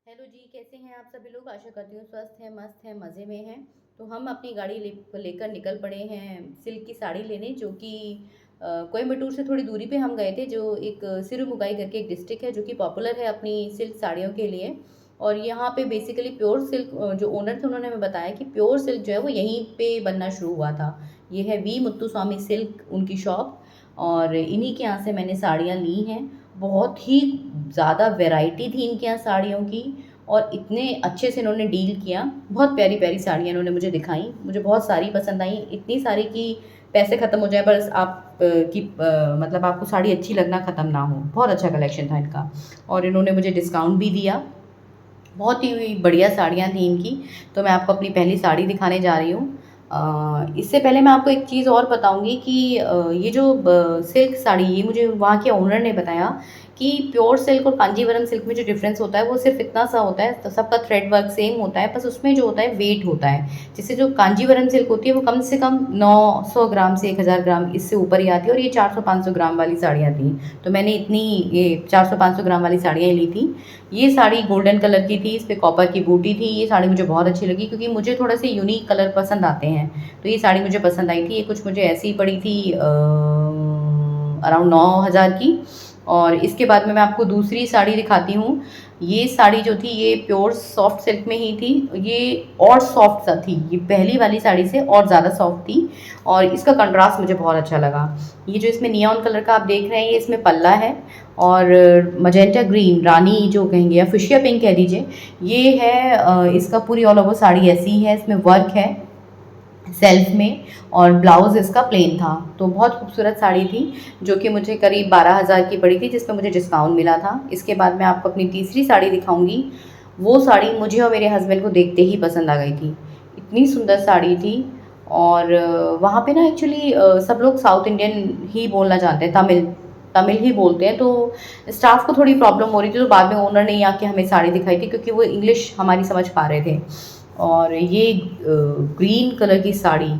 Hello जी, कैसे हैं आप सभी लोग। आशा करती हूँ स्वस्थ हैं, मस्त हैं, मज़े में हैं। तो हम अपनी गाड़ी लेकर निकल पड़े हैं सिल्क की साड़ी लेने, जो कि कोयम्बटूर से थोड़ी दूरी पे हम गए थे। जो एक सिरुमुगाई करके एक डिस्ट्रिक्ट है जो कि पॉपुलर है अपनी सिल्क साड़ियों के लिए। और यहाँ पे बेसिकली प्योर सिल्क, जो ओनर थे उन्होंने हमें बताया कि प्योर सिल्क जो है वो यहीं पे बनना शुरू हुआ था। ये है वी मुत्तुस्वामी सिल्क उनकी शॉप, और इन्हीं के यहाँ से मैंने साड़ियाँ ली हैं। बहुत ही ज़्यादा वैरायटी थी इनके यहाँ साड़ियों की, और इतने अच्छे से इन्होंने डील किया। बहुत प्यारी प्यारी साड़ियाँ इन्होंने मुझे दिखाई, मुझे बहुत सारी पसंद आई, इतनी सारी कि पैसे ख़त्म हो जाए, बस आप मतलब आपको साड़ी अच्छी लगना ख़त्म ना हो। बहुत अच्छा कलेक्शन था इनका, और इन्होंने मुझे डिस्काउंट भी दिया। बहुत ही बढ़िया साड़ियाँ थी इनकी। तो मैं आपको अपनी पहली साड़ी दिखाने जा रही हूँ। इससे पहले मैं आपको एक चीज़ और बताऊँगी कि ये जो सिल्क साड़ी, ये मुझे वहाँ के ओनर ने बताया कि प्योर सिल्क और कांजीवरम सिल्क में जो डिफरेंस होता है वो सिर्फ इतना सा होता है, तो सबका थ्रेड वर्क सेम होता है, बस उसमें जो होता है वेट होता है। जैसे जो कांजीवरम सिल्क होती है वो कम से कम 900 ग्राम से 1000 ग्राम इससे ऊपर ही आती है, और ये 400-500 ग्राम वाली साड़ियाँ थी। तो मैंने इतनी ये 400-500 ग्राम वाली साड़ियाँ ही ली थी। ये साड़ी गोल्डन कलर की थी, इस पे कॉपर की बूटी थी। ये साड़ी मुझे बहुत अच्छी लगी क्योंकि मुझे थोड़े से यूनिक कलर पसंद आते हैं, तो ये साड़ी मुझे पसंद आई थी। ये कुछ मुझे ऐसी ही पड़ी थी अराउंड 9000 की। और इसके बाद में मैं आपको दूसरी साड़ी दिखाती हूँ। ये साड़ी जो थी ये प्योर सॉफ्ट सिल्क में ही थी। ये और सॉफ्ट सा थी, ये पहली वाली साड़ी से और ज़्यादा सॉफ्ट थी, और इसका कंट्रास्ट मुझे बहुत अच्छा लगा। ये जो इसमें नियॉन कलर का आप देख रहे हैं, ये इसमें पल्ला है, और मजेंटा ग्रीन, रानी जो कहेंगे, या फिशिया पिंक कह लीजिए, ये है। इसका पूरी ऑल ओवर साड़ी ऐसी ही है, इसमें वर्क है सेल्फ में, और ब्लाउज़ इसका प्लेन था। तो बहुत खूबसूरत साड़ी थी, जो कि मुझे करीब 12,000 की पड़ी थी, जिसमें मुझे डिस्काउंट मिला था। इसके बाद मैं आपको अपनी तीसरी साड़ी दिखाऊंगी। वो साड़ी मुझे और मेरे हस्बैंड को देखते ही पसंद आ गई थी, इतनी सुंदर साड़ी थी। और वहाँ पे ना एक्चुअली सब लोग साउथ इंडियन ही बोलना जानते हैं, तमिल तमिल ही बोलते हैं। तो स्टाफ को थोड़ी प्रॉब्लम हो रही थी, तो बाद में ओनर ने आके हमें साड़ी दिखाई थी, क्योंकि वो इंग्लिश हमारी समझ पा रहे थे। और ये ग्रीन कलर की साड़ी,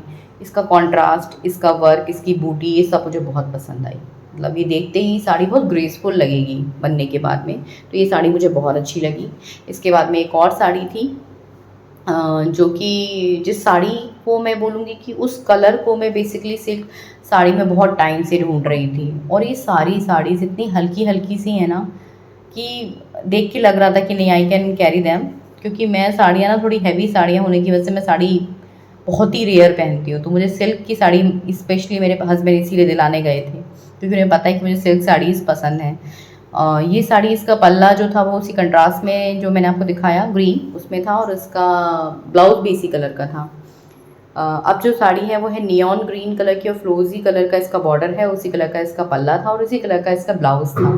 इसका कॉन्ट्रास्ट, इसका वर्क, इसकी बूटी, ये सब मुझे बहुत पसंद आई। मतलब ये देखते ही साड़ी बहुत ग्रेसफुल लगेगी बनने के बाद में, तो ये साड़ी मुझे बहुत अच्छी लगी। इसके बाद में एक और साड़ी थी, जो कि जिस साड़ी को मैं बोलूँगी कि उस कलर को मैं बेसिकली सिल्क साड़ी में बहुत टाइम से ढूंढ रही थी। और ये सारी साड़ीज़ इतनी हल्की हल्की सी है ना, कि देख के लग रहा था कि नहीं, आई कैन कैरी दैम। क्योंकि मैं साड़ियाँ ना, थोड़ी हैवी साड़ियाँ होने की वजह से मैं साड़ी बहुत ही रेयर पहनती हूँ। तो मुझे सिल्क की साड़ी स्पेशली मेरे हस्बैंड इसीलिए दिलाने गए थे, क्योंकि उन्हें पता है कि मुझे सिल्क साड़ीज़ पसंद हैं। ये साड़ी, इसका पल्ला जो था वो उसी कंट्रास्ट में जो मैंने आपको दिखाया ग्रीन, उसमें था, और इसका ब्लाउज भी इसी कलर का था। अब जो साड़ी है वो है नियॉन ग्रीन कलर की, और फ्रोजी कलर का इसका बॉर्डर है, उसी कलर का इसका पल्ला था, और उसी कलर का इसका ब्लाउज था।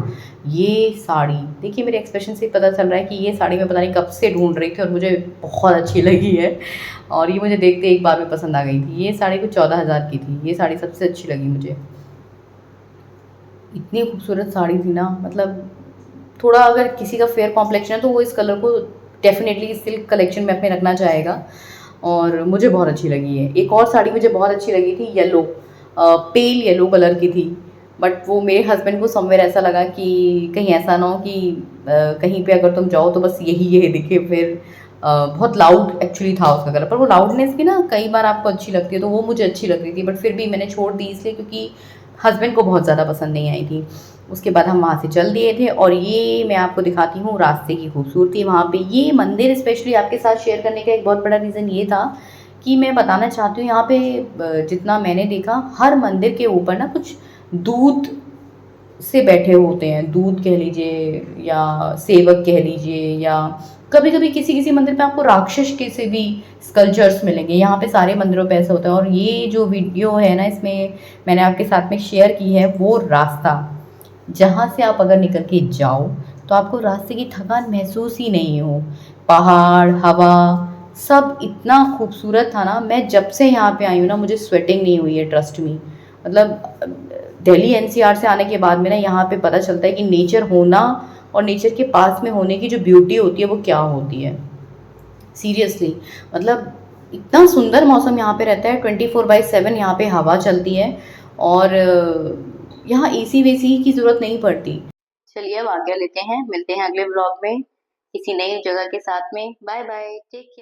ये साड़ी देखिए, मेरे एक्सप्रेशन से पता चल रहा है कि ये साड़ी मैं पता नहीं कब से ढूंढ रही थी, और मुझे बहुत अच्छी लगी है। और ये मुझे देखते एक बार में पसंद आ गई थी। ये साड़ी कुछ 14,000 की थी। ये साड़ी सबसे अच्छी लगी मुझे, इतनी खूबसूरत साड़ी थी ना। मतलब थोड़ा अगर किसी का फेयर कॉम्प्लेक्शन है तो वो इस कलर को डेफिनेटली सिल्क कलेक्शन में अपने रखना चाहेगा, और मुझे बहुत अच्छी लगी है। एक और साड़ी मुझे बहुत अच्छी लगी थी, येलो, पेल येलो कलर की थी। बट वो मेरे हस्बैंड को समवेयर ऐसा लगा कि कहीं ऐसा ना हो कि कहीं पे अगर तुम जाओ तो बस यही ये दिखे। फिर बहुत लाउड एक्चुअली था उसका कलर, पर वो लाउडनेस भी ना कई बार आपको अच्छी लगती है, तो वो मुझे अच्छी लग रही थी। बट फिर भी मैंने छोड़ दी इसलिए क्योंकि हस्बैंड को बहुत ज़्यादा पसंद नहीं आई थी। उसके बाद हम वहाँ से चल दिए थे, और ये मैं आपको दिखाती हूँ रास्ते की खूबसूरती। वहाँ पे ये मंदिर स्पेशली आपके साथ शेयर करने का एक बहुत बड़ा रीज़न ये था कि मैं बताना चाहती हूँ, यहाँ पे जितना मैंने देखा, हर मंदिर के ऊपर ना कुछ दूत से बैठे होते हैं। दूत कह लीजिए, या सेवक कह लीजिए, या कभी कभी किसी किसी मंदिर पे आपको राक्षस के से भी स्कल्पचर्स मिलेंगे। यहाँ पे सारे मंदिरों पे ऐसा होता है। और ये जो वीडियो है ना, इसमें मैंने आपके साथ में शेयर की है वो रास्ता, जहाँ से आप अगर निकल के जाओ तो आपको रास्ते की थकान महसूस ही नहीं हो। पहाड़, हवा, सब इतना खूबसूरत था ना। मैं जब से यहाँ पे आई हूँ ना, मुझे स्वेटिंग नहीं हुई है, ट्रस्ट मी। मतलब दिल्ली एनसीआर से आने के बाद में ना, यहाँ पे पता चलता है कि नेचर होना और नेचर के पास में होने की जो ब्यूटी होती है वो क्या होती है। सीरियसली, मतलब इतना सुंदर मौसम यहाँ पे रहता है, 24/7 यहाँ पे हवा चलती है, और यहाँ एसी वेसी की ज़रूरत नहीं पड़ती। चलिए अब आज्ञा लेते हैं, मिलते हैं अगले ब्लॉग में। किसी नई जगह के साथ में। Bye bye, take care.